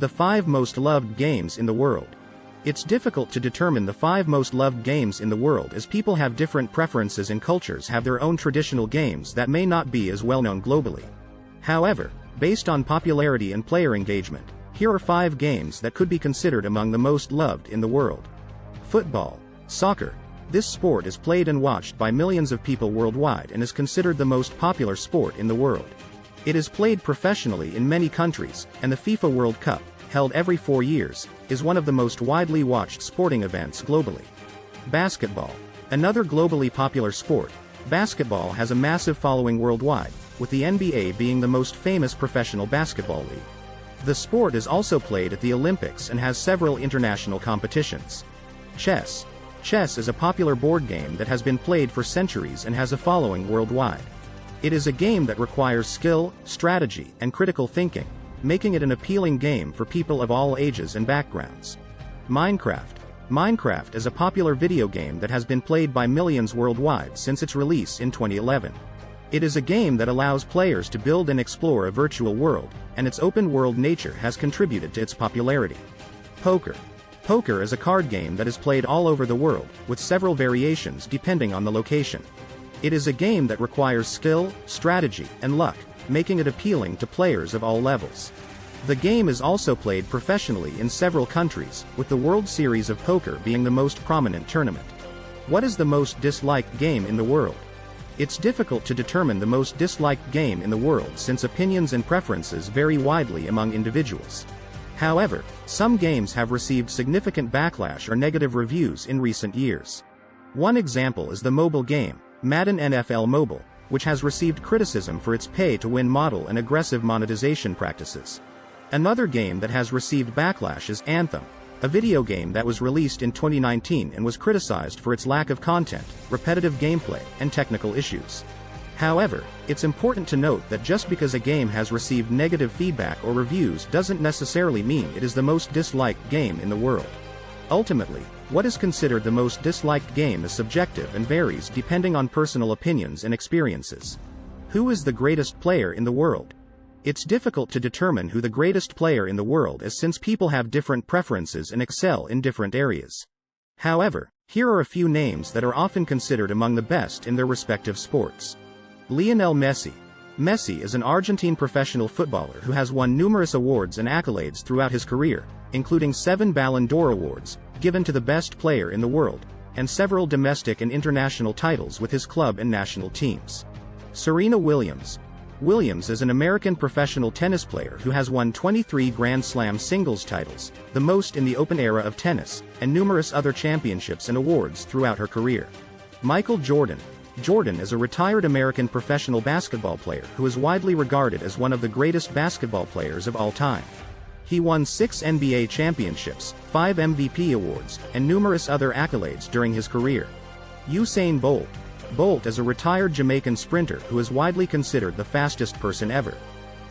The 5 most loved games in the world. It's difficult to determine the 5 most loved games in the world as people have different preferences and cultures have their own traditional games that may not be as well known globally. However, based on popularity and player engagement, here are 5 games that could be considered among the most loved in the world. Football. Soccer. This sport is played and watched by millions of people worldwide and is considered the most popular sport in the world. It is played professionally in many countries, and the FIFA World Cup, held every 4 years, is one of the most widely watched sporting events globally. Basketball. Another globally popular sport, basketball has a massive following worldwide, with the NBA being the most famous professional basketball league. The sport is also played at the Olympics and has several international competitions. Chess. Chess is a popular board game that has been played for centuries and has a following worldwide. It is a game that requires skill, strategy, and critical thinking, making it an appealing game for people of all ages and backgrounds. Minecraft. Minecraft is a popular video game that has been played by millions worldwide since its release in 2011. It is a game that allows players to build and explore a virtual world, and its open-world nature has contributed to its popularity. Poker. Poker is a card game that is played all over the world, with several variations depending on the location. It is a game that requires skill, strategy, and luck, making it appealing to players of all levels. The game is also played professionally in several countries, with the World Series of Poker being the most prominent tournament. What is the most disliked game in the world? It's difficult to determine the most disliked game in the world since opinions and preferences vary widely among individuals. However, some games have received significant backlash or negative reviews in recent years. One example is the mobile game, Madden NFL Mobile, which has received criticism for its pay-to-win model and aggressive monetization practices. Another game that has received backlash is Anthem, a video game that was released in 2019 and was criticized for its lack of content, repetitive gameplay, and technical issues. However, it's important to note that just because a game has received negative feedback or reviews doesn't necessarily mean it is the most disliked game in the world. Ultimately, what is considered the most disliked game is subjective and varies depending on personal opinions and experiences. Who is the greatest player in the world? It's difficult to determine who the greatest player in the world is since people have different preferences and excel in different areas. However, here are a few names that are often considered among the best in their respective sports. Lionel Messi. Messi is an Argentine professional footballer who has won numerous awards and accolades throughout his career, including 7 Ballon d'Or awards, given to the best player in the world, and several domestic and international titles with his club and national teams. Serena Williams. Williams is an American professional tennis player who has won 23 Grand Slam singles titles, the most in the open era of tennis, and numerous other championships and awards throughout her career. Michael Jordan. Jordan is a retired American professional basketball player who is widely regarded as one of the greatest basketball players of all time. He won 6 NBA championships, 5 MVP awards, and numerous other accolades during his career. Usain Bolt. Bolt is a retired Jamaican sprinter who is widely considered the fastest person ever.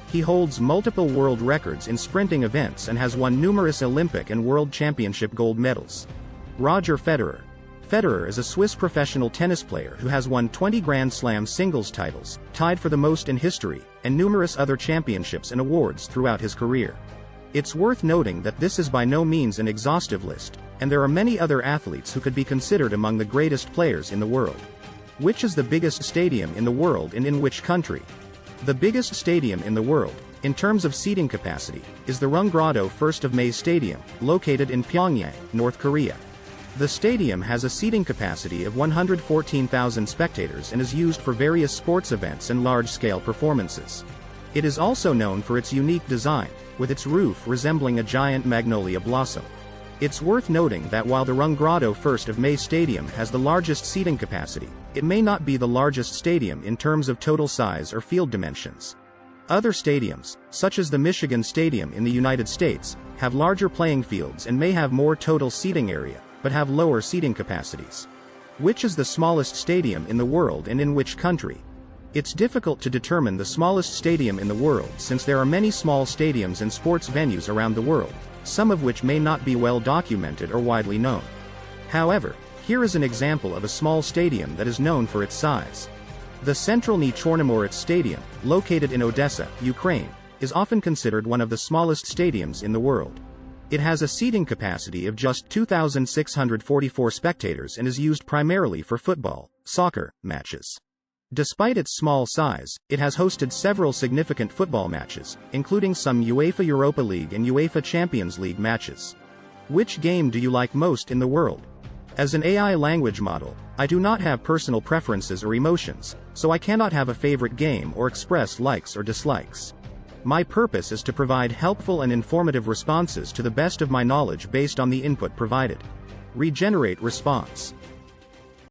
He holds multiple world records in sprinting events and has won numerous Olympic and World Championship gold medals. Roger Federer. Federer is a Swiss professional tennis player who has won 20 Grand Slam singles titles, tied for the most in history, and numerous other championships and awards throughout his career. It's worth noting that this is by no means an exhaustive list, and there are many other athletes who could be considered among the greatest players in the world. Which is the biggest stadium in the world and in which country? The biggest stadium in the world, in terms of seating capacity, is the Runggrado 1st of May Stadium, located in Pyongyang, North Korea. The stadium has a seating capacity of 114,000 spectators and is used for various sports events and large-scale performances. It is also known for its unique design, with its roof resembling a giant magnolia blossom. It's worth noting that while the Runggrado 1st of May Stadium has the largest seating capacity, it may not be the largest stadium in terms of total size or field dimensions. Other stadiums, such as the Michigan Stadium in the United States, have larger playing fields and may have more total seating area, but have lower seating capacities. Which is the smallest stadium in the world and in which country? It's difficult to determine the smallest stadium in the world since there are many small stadiums and sports venues around the world, some of which may not be well documented or widely known. However, here is an example of a small stadium that is known for its size. The Centralny Chornomorets Stadium, located in Odessa, Ukraine, is often considered one of the smallest stadiums in the world. It has a seating capacity of just 2,644 spectators and is used primarily for football, soccer matches. Despite its small size, it has hosted several significant football matches, including some UEFA Europa League and UEFA Champions League matches. Which game do you like most in the world? As an AI language model, I do not have personal preferences or emotions, so I cannot have a favorite game or express likes or dislikes. My purpose is to provide helpful and informative responses to the best of my knowledge based on the input provided. Regenerate response.